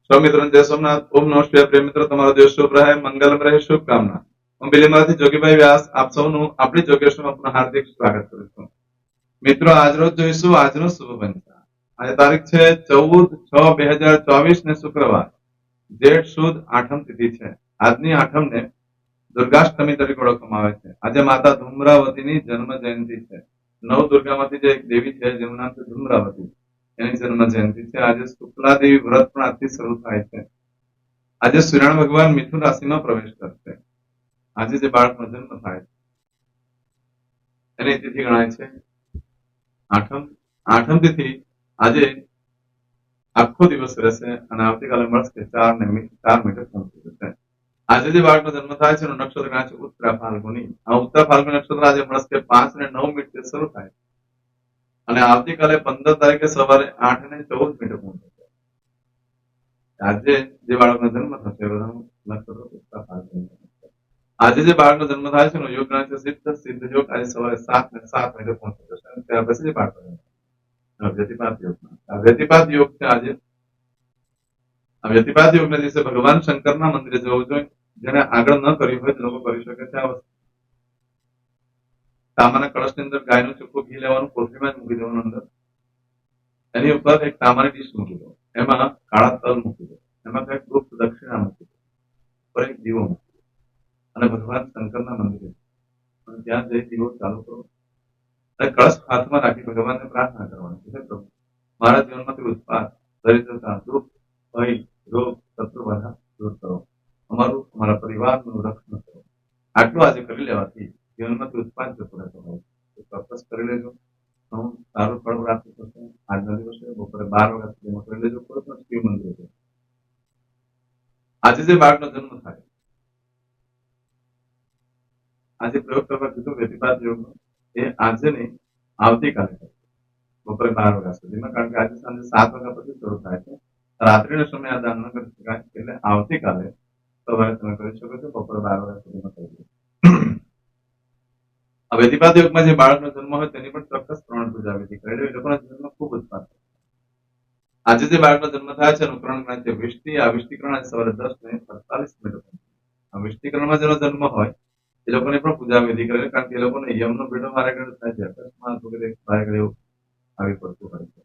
સૌ મિત્રોને જય સોમનાથ. ઓમ નમઃ શિવાય. પ્રિય મિત્રો, તમારો દિવસ શુભ રહે, મંગલમ રહે, શુભકામના. હું બિલીમાંથી જોગીભાઈ વ્યાસ આપ સૌનું આપણી જોગેશમાં આપનું હાર્દિક સ્વાગત કરું છું. મિત્રો, આજરોજ જોઈશું આજનું શુભ પંચાંગ. આજે તારીખ છે 14/6/2024 ને શુક્રવાર, જેઠ સુદ આઠમ તિથિ છે. આજની આઠમને દુર્ગાષ્ટમી તરીકે ઓળખવામાં આવે છે. આજે માતા ધૂમ્રાવતીની જન્મ જયંતિ છે. નવ દુર્ગામાંથી જે એક દેવી છે જેનું નામ છે ધૂમ્રાવતી, એની જન્મ જયંતિ છે. આજે શુક્લાદેવી વ્રત પણ આજથી શરૂ થાય છે. આજે સૂર્યનારાયણ ભગવાન મિથુન રાશિમાં પ્રવેશ કરશે. આજે જે બાળકનો જન્મ થાય છે એની તિથિ ગણાય છે આઠમ. આઠમ તિથિ આજે આખો દિવસ રહેશે અને આવતીકાલે મળશે 4 પહોંચી જશે. આજે જે બાળકનો જન્મ થાય છે એનું નક્ષત્ર ગણાય છે ઉત્તરા ફાલ્ગુની. આ ઉત્તરા ફાલ્ગુની નક્ષત્ર આજે મળશે 5:09 શરૂ થાય અને આવતીકાલે 15 તારીખે સવારે 8:14 પહોંચે. આજે જે બાળકનો જન્મ થશે એ બધાનું નક્ષત્ર ઉત્તરા ફાલ્ગુની. આજે જે બાળકનો જન્મ થાય છે એનો યોગ ગણાય છે સિદ્ધ યોગ. આજે સવારે 7:07 પહોંચી જશે અને ત્યાર પછી જે બાળક વ્યતિપાત યોગ. આ વ્યતિપાત યોગ છે આજે. આ વ્યતિપાત યોગના દિવસે ભગવાન શંકરના મંદિરે જવું જોઈએ. જેને આગળ ન કર્યું હોય તે લોકો કરી શકે છે. આ વસ્તુ તાંબાના કળશની અંદર ગાયનું ચોખ્ખું ઘી લેવાનું, કોથળીમાં જ મૂકી દેવાનું અંદર. એની ઉપર એક તાંબાની ડીશ મૂકી દો, એમાં કાળા તલ મૂકી દો, એમાં કંઈક ગુપ્ત દક્ષિણા મૂકી દો, ઉપર એક દીવો મૂકી દો અને ભગવાન શંકરના મંદિરે ત્યાં જઈ દીવો ચાલુ કરો અને કળશ હાથમાં રાખી ભગવાનને પ્રાર્થના કરવાની છે, પ્રભુ મારા જીવનમાંથી ઉત્પાદ, દરિદ્રતા, દુઃખ, ભય, રોગ, શત્રુ બાધા દૂર કરો, અમારું અમારા પરિવારનું રક્ષણ કરો. આટલું આજે કરી લેવાથી જીવનમાંથી ઉત્પાદ જતો રહેતો હોય તો ચોક્કસ કરી લેજો. સારું ફળ પ્રાપ્ત થશે. આજના દિવસે બપોરે 12 વાગ્યા સુધીમાં કરી લેજો. કોઈ પણ શિવ મંદિર છે. આજે જે બાળકનો જન્મ થાય, આજે પ્રયોગ કરવા કીધું વ્યતિપાત યોગનો, એ આજે નહીં આવતીકાલે બપોરે 12 વાગ્યા સુધીમાં. કારણ કે આજે સાંજે 7 વાગ્યા પછી શરૂ થાય છે. રાત્રિનો સમય આ દાન ન કરી શકાય, એટલે આવતીકાલે સવારે તમે કરી શકો છો. બપોરે 12 વાગ્યા સુધીમાં કરી લો. આ વ્યતિપાત યોગમાં જે બાળકનો જન્મ હોય તેની પણ ચોક્કસ પ્રમાણ પૂજા વિધિ કરી લે. એ લોકોના જીવનમાં ખૂબ ઉત્પાદ. આજે જે બાળકનો જન્મ થાય છે એનું કરણ ગણાય છે વિષ્ટિ. આ વિષ્ટિકરણ આજે સવારે 10:48. આ વિષ્ટિકરણમાં જેનો જન્મ હોય એ લોકોની પણ પૂજા વિધિ કરે, કારણ કે એ લોકોને યમનો ભેટો મારે ગણે થાય છે. અકસ્માત વગેરે એવું આવી પડતું હોય છે.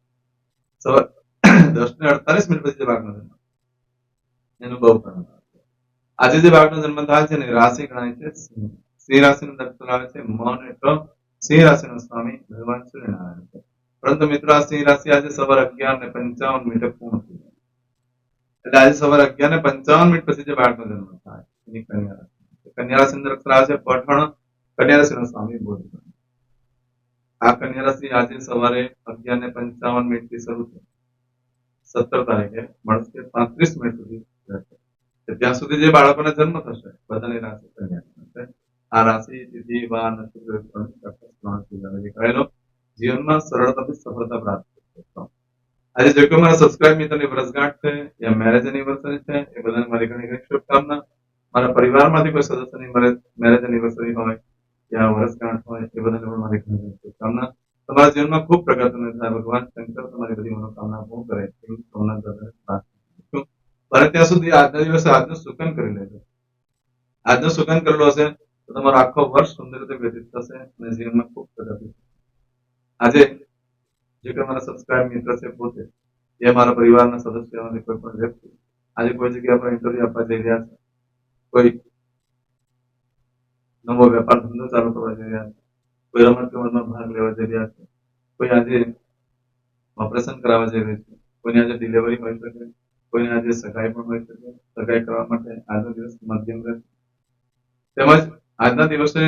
સવારે 10:48 પછી જે બાળકનો જન્મ એનું બહુ કરણ. આજે જે બાળકનો જન્મ થાય છે ને રાશિ ગણાય છે સિંહ. સિંહ રાશિનું નક્ષત્ર આવે છે મ અને ક. સિંહ રાશિનો સ્વામી ભગવાન સૂર્યનારાયણ છે. પરંતુ મિત્રો, આ સિંહ રાશિ આજે સવારે 11:55 પૂર્ણ થઈ જાય. એટલે આજે સવારે 11:55 પછી જે બાળકનો જન્મ થાય એની કન્યા રાશિ. કન્યા રાશિ નક્ષત્ર આવે છે પઠણ. કન્યા રાશિનો સ્વામી બુધ. આ કન્યા રાશિ આજે સવારે 11:55 થી શરૂ થઈ 17 તારીખે મળશે 35 સુધી રહેશે. ત્યાં સુધી જે બાળકોને જન્મ થશે બધાની રાશિ કન્યા. આ રાશિ તિથિ વાર નક્ષત્ર કરેલો જીવનમાં સરળતાથી સફળતા પ્રાપ્ત કરશો. આજે જે કોઈ મારા સબસ્ક્રાઇબ મિત્રની વર્ષગાંઠ છે યા મેરેજ એનિવર્સરી છે એ બધાને મારી ઘણી ઘણી શુભકામના. મારા પરિવારમાંથી કોઈ સદસ્યની મેરેજ એનિવર્સરી હોય યા વર્ષગાંઠ હોય એ બધાને પણ મારી ઘણી ઘણી શુભકામના. તમારા જીવનમાં ખૂબ પ્રગતિ થાય. ભગવાન શંકર તમારી બધી મનોકામના પૂર્ણ કરે એવી સોમનાથ દાદાને પ્રાર્થના કરું છું. અને ત્યાં સુધી આજના દિવસે આજનું સુકન કરી લેજો. આજનું સુકન કરેલું હશે તો તમારો આખો વર્ષ સુંદર રીતે વ્યતીત થશે અને જીવનમાં ખૂબ પ્રગતિ. આજે જે કે મારા સબસ્ક્રાઇબ મિત્ર છે પોતે એ મારા પરિવારના સદસ્યોમાંથી કોઈ પણ વ્યક્તિ આજે કોઈ જગ્યા પર ઇન્ટરવ્યુ આપવા જઈ રહ્યા છે, કોઈ નવો વેપાર ધંધો ચાલુ કરવા જઈ રહ્યા છે, કોઈ રમત ગમતમાં ભાગ લેવા જઈ રહ્યા છે, કોઈ આજે ઓપરેશન કરાવવા જઈ રહ્યું છે, કોઈની આજે ડિલિવરી હોઈ શકે, કોઈને આજે સગાઈ પણ હોઈ શકે. સગાઈ કરવા માટે આજનો દિવસ મધ્યમ રહેશે. તેમજ આજના દિવસે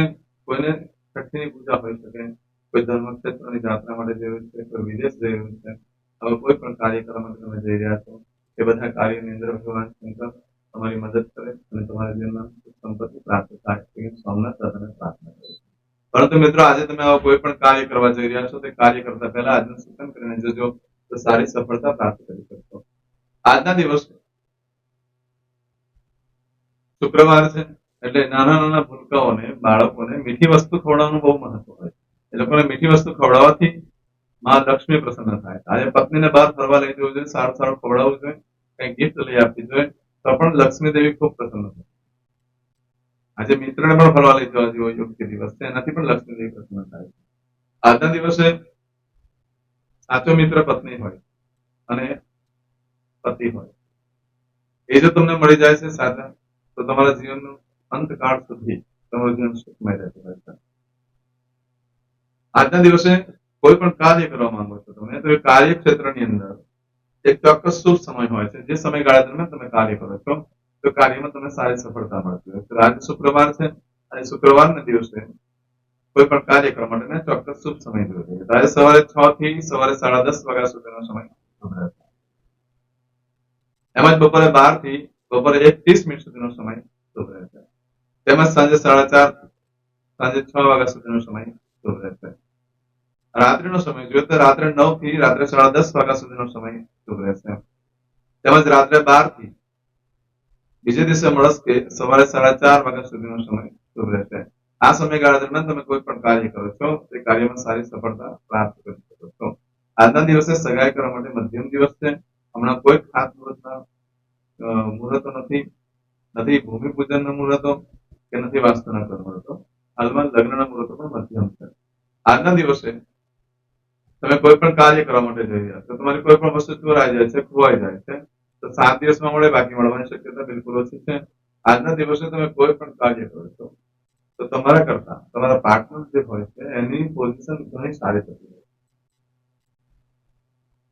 કોઈને છઠ્ઠીની પૂજા હોઈ શકે, કોઈ ધર્મક્ષેત્રની યાત્રા માટે જઈ રહ્યું છે, કોઈ વિદેશ જઈ રહ્યું છે. હવે કોઈ પણ કાર્ય કરવા માટે તમે જઈ રહ્યા છો એ બધા કાર્યની અંદર ભગવાન શંકર તમારી મદદ કરે અને તમારા જીવનમાં સંપત્તિ પ્રાપ્ત થાય એવી સોમનાથ દાદાને પ્રાર્થના કરું છું. પરંતુ મિત્રો, આજે તમે આવા કોઈ પણ કાર્ય કરવા જઈ રહ્યા છો તે કાર્ય કરતા પહેલા આજનું સૂચન કરીને જજો તો સારી સફળતા પ્રાપ્ત કરી શકશો. આજના દિવસે શુક્રવાર છે એટલે નાના નાના ભૂલકાઓને, બાળકોને મીઠી વસ્તુ ખવડાવવાનું બહુ મહત્વ હોય. એ લોકોને મીઠી વસ્તુ ખવડાવવાથી માં લક્ષ્મી પ્રસન્ન થાય. આજે પત્નીને બહાર ફરવા લઈ જવું જોઈએ, સારું સારું ખવડાવવું જોઈએ કઈ ગિફ્ટ લઈ આપવી જોઈએ તો પણ લક્ષ્મી દેવી ખૂબ પ્રસન્ન થાય. આજે મિત્રને પણ ફરવા લઈ જવા જેવો યોગ્ય દિવસ છે, એનાથી પણ લક્ષ્મી દેવી પ્રસન્ન થાય છે. આજના દિવસે સાચો મિત્ર પત્ની હોય અને પતિ હોય એ જો તમને મળી જાય છે સાચા, તો તમારા જીવનનું અંતકાળ સુધી તમારું જીવન સુખમય રહેતું હોય છે. આજના દિવસે કોઈ પણ કાર્ય કરવા માંગો છો તમે, તો એ કાર્યક્ષેત્રની અંદર એક ચોક્કસ શુભ સમય હોય છે. જે સમયગાળા દરમિયાન તમે કાર્ય કરો છો તો કાર્યમાં તમને સારી સફળતા મળતી હોય છે. આજે શુક્રવાર છે, આજે શુક્રવારના દિવસે કોઈ પણ કાર્ય કરવા માટે ચોક્કસ શુભ સમય જોઈએ. આજે સવારે 6 થી સવારે 10:30 વાગ્યા સુધીનો સમય શુભ રહેશે. એમજ બપોરે 12 થી બપોરે 1:30 સુધીનો સમય શુભ રહેશે. તેમજ સાંજે 4:30 સાંજે 6 વાગ્યા સુધીનો સમય શુભ રહેશે. રાત્રિનો સમય જોઈએ તો રાત્રે 9 થી રાત્રે 10:30 વાગ્યા સુધીનો સમય શુભ રહેશે. તેમજ રાત્રે 12 થી બીજે દિવસે મળસ્કે સવારે 4:30 વાગ્યા સુધીનો સમય શુભ રહેશે. આ સમયગાળા દરમિયાન તમે કોઈ પણ કાર્ય કરો છો તે કાર્યમાં સારી સફળતા પ્રાપ્ત કરી શકો છો. આજના દિવસે સગાઈ કરવા માટે મધ્યમ દિવસ છે. હમણાં કોઈ ખાસ મુહૂર્તો નથી ભૂમિપૂજનના મુહૂર્તો કે નથી વાસ્તુના મુહૂર્તો. હાલમાં લગ્નના મુહૂર્તો પણ મધ્યમ છે. આજના દિવસે તમે કોઈ પણ કાર્ય કરવા માટે જઈ રહ્યા છો, તમારી કોઈ પણ વસ્તુ ચોરાઈ જાય છે, ખોવાઈ જાય છે, તો 7 દિવસમાં મળે, બાકી મળવાની શક્યતા બિલકુલ ઓછી છે. આજના દિવસે તમે કોઈ પણ કાર્ય કરો છો તો તમારા કરતા તમારા પાર્ટનર જે હોય છે એની પોઝિશન ઘણી સારી થતી હોય.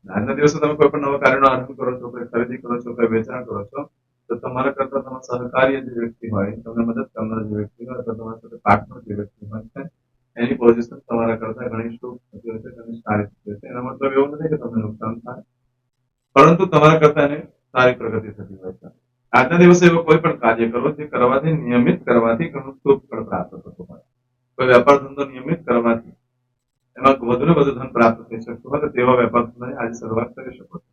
આજના દિવસે તમે કોઈ પણ નવા કાર્યનો આરંભ કરો છો, કોઈ ખરીદી કરો છો, કોઈ વેચાણ કરો છો, તો તમારા કરતા તમારા સહકાર્ય જે વ્યક્તિ હોય, તમને મદદ કરનાર જે વ્યક્તિ હોય, અથવા તમારા સાથે પાર્ટનર જે વ્યક્તિ હોય છે એની પોઝિશન તમારા કરતા ઘણી શુભ થતી હોય છે, ઘણી સારી થતી હોય છે. એનો મતલબ એવો નથી કે તમને નુકસાન થાય, પરંતુ તમારા કરતા એને સારી પ્રગતિ થતી હોય છે. આજના દિવસે એવો કોઈ પણ કાર્ય કરો જે કરવાથી નિયમિત કરવાથી ઘણું શુભ ફળ પ્રાપ્ત થતું હોય. કોઈ વેપાર ધંધો નિયમિત કરવાથી એમાં વધુ ને વધુ ધન પ્રાપ્ત થઈ શકતું હોય તો તેવા વેપાર ધંધાની આજે શરૂઆત કરી શકો છો.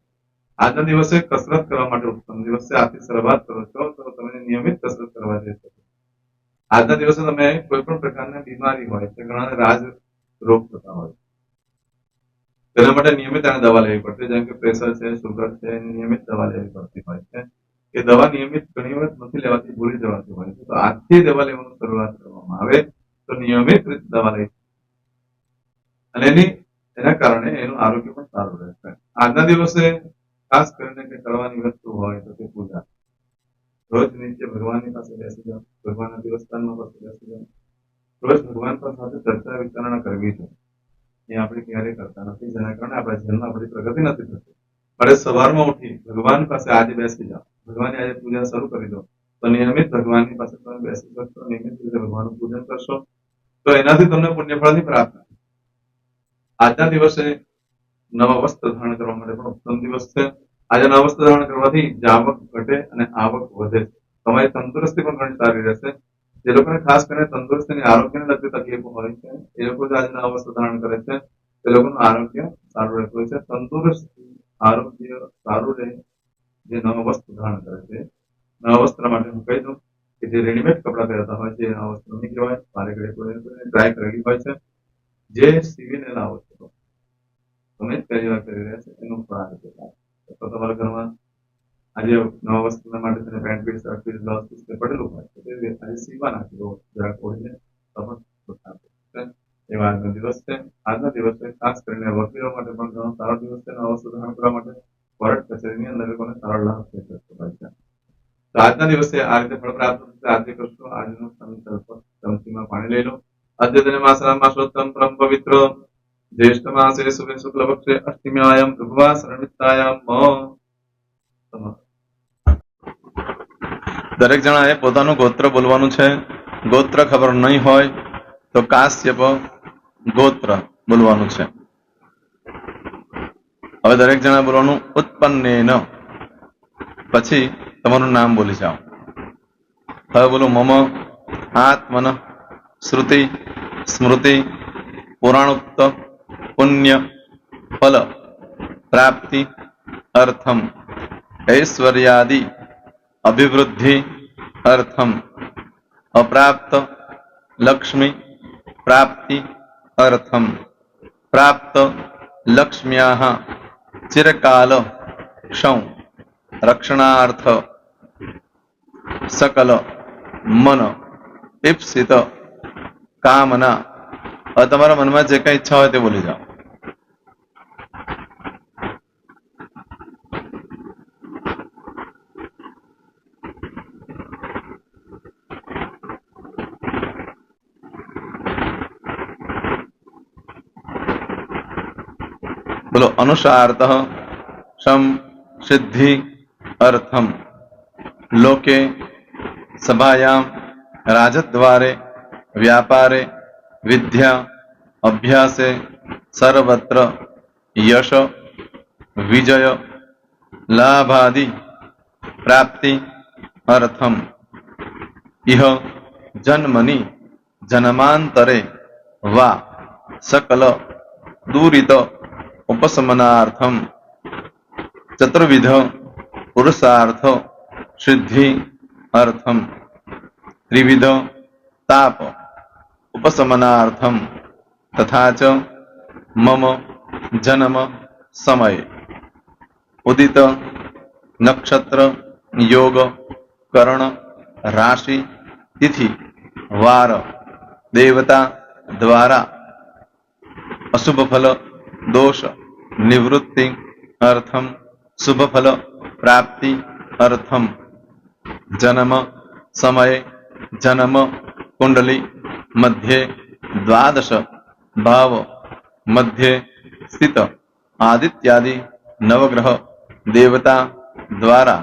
આજના દિવસે કસરત કરવા માટે ઉત્તમ દિવસ છે. આજથી શરૂઆત કરો છો તો તમે નિયમિત કસરત કરવા જઈ શકો. આજના દિવસે તમે કોઈ પણ પ્રકારની બીમારી હોય છે, ઘણા રાજ રોગ થતા હોય, તેના માટે નિયમિત એને દવા લેવી પડશે. જેમ કે પ્રેશર છે, સુગર છે, નિયમિત દવા લેવી પડતી હોય છે. એ દવા નિયમિત ઘણી વખત નથી લેવાથી ભૂલી જવાતી હોય છે. તો આજથી દવા લેવાનું શરૂઆત કરવામાં આવે તો નિયમિત રીતે દવા લઈ અને એના કારણે એનું આરોગ્ય પણ સારું રહેશે. આજના દિવસે ખાસ કરીને કે કરવાની વસ્તુ હોય તો તે પૂજા. રોજ નીચે ભગવાનની પાસે બેસી જાઓ, ભગવાનના દેવસ્થાનમાં પાસે બેસી જાઓ, રોજ ભગવાન સાથે ચર્ચા વિચારણા કરવી જોઈએ. એ આપણે ક્યારેય કરતા નથી, જેના કારણે આપણા જીવનમાં આપણી પ્રગતિ નથી થતી. પણ સવારમાં ઉઠી ભગવાન પાસે આજે બેસી જાઓ, ભગવાનની આજે પૂજા શરૂ કરી દો, તો નિયમિત ભગવાનની પાસે તમે બેસી શકશો, નિયમિત રીતે ભગવાનનું પૂજન કરશો તો એનાથી તમને પુણ્યફળની પ્રાપ્તિ. આજના દિવસે નવા વસ્ત્ર ધારણ કરવા માટે પણ ઉત્તમ દિવસ છે. આજે નવા વસ્ત્ર ધારણ કરવાથી જાવક ઘટે અને આવક વધે. તમારી તંદુરસ્તી પણ ઘણી સારી રહેશે. જે લોકોને ખાસ કરીને તંદુરસ્તીની આરોગ્યને લગતી તકલીફો હોય છે એ લોકો જે આજે નવા વસ્ત્ર ધારણ કરે છે તે લોકોનું આરોગ્ય સારું રહેતું હોય છે. તંદુરસ્ત આરોગ્ય સારું રહે જે નવા વસ્ત્ર ધારણ કરે છે. નવા વસ્ત્ર માટે હું કહી દઉં કે જે રેડીમેડ કપડા પહેરતા હોય છે નવા વસ્ત્ર નહીં કહેવાય, મારે ઘરે ટ્રાય કરેલી હોય છે. જે સીવીને લાવો છો તમે જ પહેલી વાર કરી રહ્યા છો એનું તો તમારા ઘરમાં આજે નવા વસ્તુ માટે તેને pant piece, shirt piece, blouse piece પડેલું હોય તો તે આજે સીવા નાખી દો, જરાક ઓળીને એવા આજનો દિવસ છે. આજના દિવસે ખાસ કરીને વકીલો માટે પણ ઘણો સારો દિવસ છે. નવા વસ્તુ ધારણ કરવા માટે કોર્ટ કચેરીની અંદર લોકોને સારો લાભ થઈ શકતો હોય છે. તો આજના દિવસે આ રીતે ફળ પ્રાપ્ત થશે. આજે કરશો આજનો સંકલ્પ ચમચીમાં પાણી લઈ લો. અદ્યતન માસોત્તમ પરમ પવિત્ર જ્યેષ્ઠ માસે શુભે શુક્લ પક્ષે અષ્ટમ્યાયામ ભગવા શરણિતાયામ દરેક જણાએ પોતાનું ગોત્ર બોલવાનું છે. ગોત્ર ખબર નહીં હોય તો કાશ્યપ ગોત્ર બોલવાનું છે. હવે દરેક જણા બોલવાનું ઉત્પન્નેન, પછી તમારું નામ બોલી જાઓ. હવે બોલો મમ આત્મન શ્રુતિ સ્મૃતિ પુરાણોક્ત પુણ્ય ફલ પ્રાપ્તિ અર્થમ ઐશ્વર્યાદિ અભિવૃદ્ધિ અર્થમ અપ્રાપ્ત લક્ષ્મી પ્રાપ્તિ અર્થમ પ્રાપ્ત લક્ષ્મ્યાઃ ચિરકાલ ક્ષૌ રક્ષણાર્થ સકલ મન ઈપ્સિત કામના. હવે તમારા મનમાં જે કઈ ઈચ્છા હોય તે બોલી જાઓ. બોલો. અનુસાર્થ સમ સિદ્ધિ અર્થમ લોકે સભાયામ રાજદ્વારે વ્યાપારે વિદ્યા અભ્યાસે સર્વત્ર યશ વિજય લાભાદિ પ્રાપ્તિ અર્થમ ઇહ જન્મની જન્માંતરે વા સકલ દૂરિત ઉપશમનાર્થમ ચતુર્વિધ પુરુષાર્થ સિદ્ધિ અર્થમ ત્રિવિધ તાપ ઉપશમનાર્થમ તથા ચ મમ જન્મ સમયે ઉદિત નક્ષત્ર યોગ કરણ રાશિ તિથિ વાર દેવતા દ્વારા અશુભ ફલ દોષ નિવૃત્તિ અર્થમ શુભ ફલ પ્રાપ્તિ અર્થમ જન્મ સમયે જન્મ કુંડલી મધ્યે દ્વાદશ ભાવ મધ્યે સ્થિત આદિત્યાદિ નવગ્રહ દેવતા દ્વારા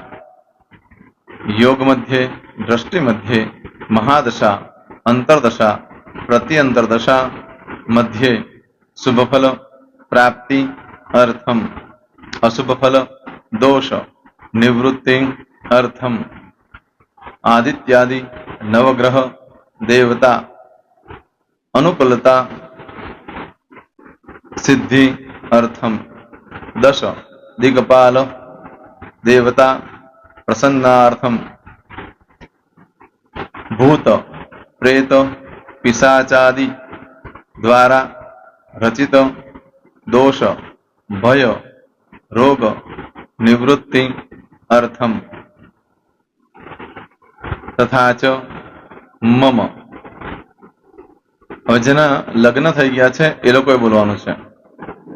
યોગ મધ્યે દ્રષ્ટિ મધ્યે મહાદશા અંતરદશા પ્રત્યંતરદશા મધ્યે શુભ ફલ પ્રાપ્તિ અર્થમ અશુભ ફલ દોષ નિવૃત્તિ અર્થમ આદિત્યાદિ નવગ્રહ દેવતા અનુકૂલતા સિદ્ધિ અર્થમ દશ દિગપાલ દેવતા પ્રસન્નાર્થમ ભૂત પ્રેત પિશાચાદિ દ્વારા રચિત દોષ ભય રોગ નિવૃત્તિ અર્થમ તથા ચ મમ. હવે જેના લગ્ન થઈ ગયા છે એ લોકોએ બોલવાનું છે.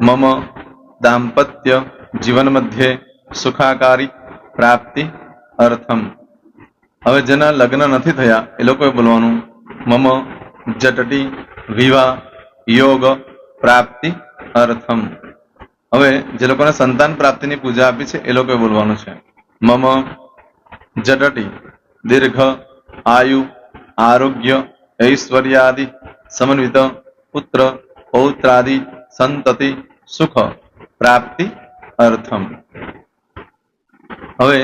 મમ દાંપત્ય જીવન મધ્યે સુખાકારી પ્રાપ્તિ અર્થમ. હવે જેના લગ્ન નથી થયા એ લોકોએ બોલવાનું મમ જટટી વિવાહ યોગ પ્રાપ્તિ અર્થમ. હવે જે લોકોને સંતાન પ્રાપ્તિની પૂજા આપી છે એ લોકોએ બોલવાનું છે મમ જટટી દીર્ઘ આયુ આરોગ્ય ઐશ્વર્યાદિ સમન્વિત પુત્ર પૌત્રાદિ સંતતિ સુખ પ્રાપ્તિ અર્થમ. હવે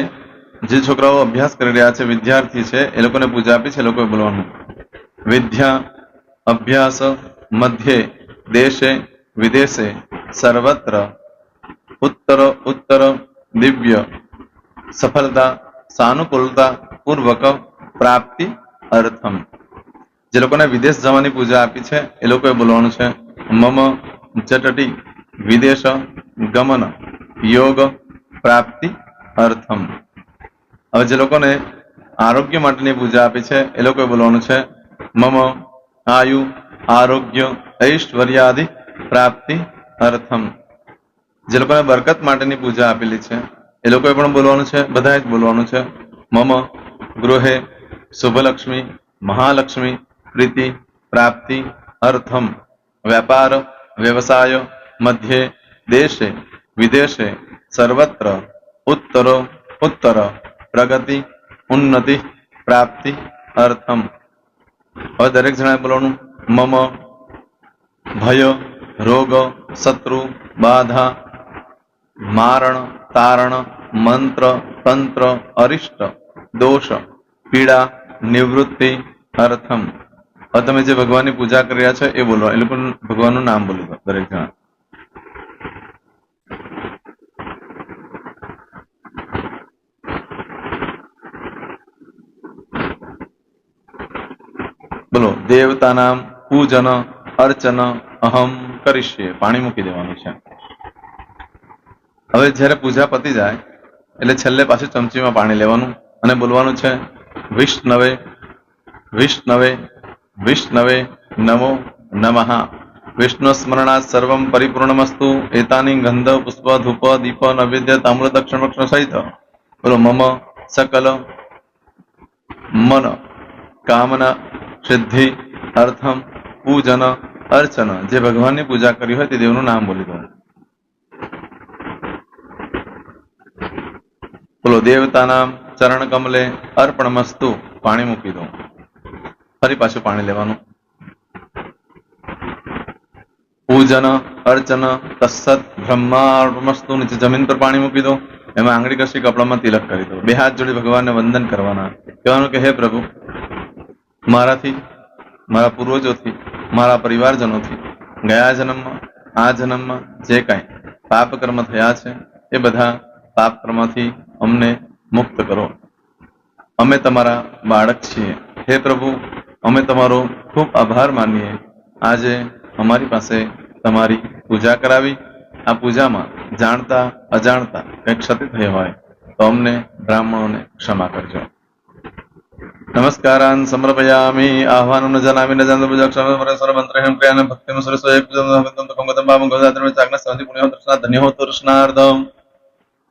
જે છોકરાઓ અભ્યાસ કરી રહ્યા છે વિદ્યાર્થી છે એ લોકોને પૂજા આપી છે એ લોકોએ બોલવાનું વિદ્યા અભ્યાસ મધ્યે દેશે વિદેશે સર્વત્ર ઉત્તર ઉત્તર દિવ્ય સફળતા સાનુકૂળતા પૂર્વક પ્રાપ્તિ અર્થમ. જે લોકોને વિદેશ જવાની પૂજા આપી છે એ લોકોએ બોલવાનું છે મમ જટટી વિદેશ ગમન યોગ પ્રાપ્તિ અર્થમ. હવે જે લોકોને આરોગ્ય માટેની પૂજા આપી છે એ લોકોએ બોલવાનું છે મમ આયુ આરોગ્ય ઐશ્વર્યાદિ પ્રાપ્તિ અર્થમ. જે લોકોને બરકત માટેની પૂજા આપેલી છે એ લોકોએ પણ બોલવાનું છે, બધાએ જ બોલવાનું છે મમ ગૃહે શુભલક્ષ્મી મહાલક્ષ્મી પ્રીતિ પ્રાપ્તિ અર્થમ. વ્યાપાર વ્યવસાય મધ્યે દેશે વિદેશે સર્વત્ર ઉત્તરો ઉત્તર પ્રગતિ ઉન્નતિ પ્રાપ્તિ અર્થમ. હવે દરેક જણાએ બોલવાનું મમ ભય રોગ શત્રુ બાધા મારણ તારણ મંત્ર તંત્ર અરિષ્ટ દોષ પીડા નિવૃત્તિ અર્થમ. હવે તમે જે ભગવાનની પૂજા કરી રહ્યા છો એ બોલો, એ લોકો ભગવાનનું નામ બોલી દો દરેક જણા. બોલો દેવતા નામ પૂજન અર્ચન અહમ કરીશ્ય. પાણી મૂકી દેવાનું છે. હવે જયારે પૂજા પતી જાય એટલે છેલ્લે પાછું ચમચીમાં પાણી લેવાનું અને બોલવાનું છે વિષ્ણવે વિષ્ણવે વિષ્ણવે નમો નમઃ. વિષ્ણુ સ્મરણાત સર્વમ પરિપૂર્ણમસ્તુ. એતાની ગંધ પુષ્પ ધૂપ દીપ નૈવેદ્ય તામ્ર દક્ષિણ વક્ષણ સહિત બોલો મમ સકલ મન કામના સિદ્ધિ અર્થમ પૂજન અર્ચન. જે ભગવાનની પૂજા કરી હોય તે દેવનું નામ બોલી દો. બોલો દેવતાના ચરણ કમલે અર્પણમસ્તુ. પાણી મૂકી દો. ફરી પાછું પાણી લેવાનું. પૂજન અર્ચન તત્સત બ્રહ્માર્પણમસ્તુ. નીચે જમીન પર પાણી મૂકી દો. એમાં આંગળી કસી કપડામાં તિલક કરી દો. બે હાથ જોડી ભગવાનને વંદન કરવાના. કહેવાનું કે હે પ્રભુ, મારાથી, મારા પૂર્વજોથી, મારા પરિવારજનોથી ગયા જન્મમાં આ જન્મમાં જે કાંઈ પાપ કર્મ થયા છે એ બધા પાપ કર્મથી અમને મુક્ત કરો. અમે તમારા બાળક છીએ. હે પ્રભુ, અમે તમારો ખૂબ આભાર માનીએ. આજે અમારી પાસે તમારી પૂજા કરાવી. આ પૂજામાં જાણતા અજાણતા કંઈ ક્ષતિ થઈ હોય તો અમને બ્રાહ્મણોને ક્ષમા કરજો. નમસ્કારાન સમર્પયામિ. આહ્વાનમ ન જનામિ ન જાન પૂજા ક્ષમ પરેશ્વર મંત્રહેમ ક્રિયાન ભક્તિમ સુરસોય પૂજન તો કંગતમ બામ ગોદાત્રમે ચાગના સંધિ પુણ્ય દર્શના ધન્ય હો તૃષ્ણાર્ધમ.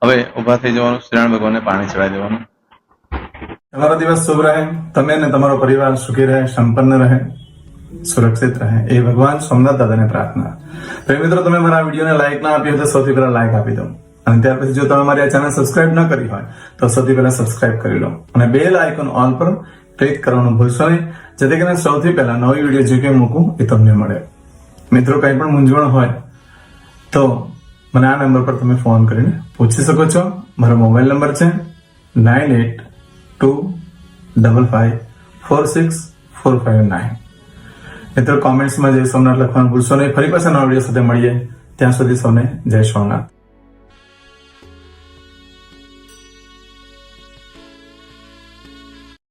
હવે ઊભા થઈ જવાનું. શ્રીનારાયણ ભગવાનને પાણી ચડાવી દેવાનું. તમારો દિવસ શુભ રહે. તમે અને તમારો પરિવાર સુખી રહે, સંપન્ન રહે, સુરક્ષિત રહે એ ભગવાન સોમનાથ દાદાને પ્રાર્થના. પ્રેમ મિત્રો, તમે મારા વિડીયોને લાઈક ના આપી હોય તો સૌથી પહેલા લાઈક આપી દો. અને ત્યાર પછી જો તમે મારી આ ચેનલ સબસ્ક્રાઇબ ન કરી હોય તો સૌથી પહેલા સબસ્ક્રાઇબ કરી લો અને બેલ આઇકોન ઓલ પર ક્લિક કરવાનું ભૂલશો નહીં, જેથી કરીને સૌથી પહેલા નવી વિડીયો જે કંઈ મૂકું એ તમને મળે. મિત્રો, કંઈ પણ મૂંઝવણ હોય તો મને આ નંબર પર તમે ફોન કરીને પૂછી શકો છો. મારો મોબાઈલ નંબર છે 9825546459. મિત્રો, કોમેન્ટ્સમાં જય સોમનાથ લખવાનું ભૂલશો નહીં. ફરી પાછા નવા વિડીયો સાથે મળીએ. ત્યાં સુધી સૌને જય સોમનાથ.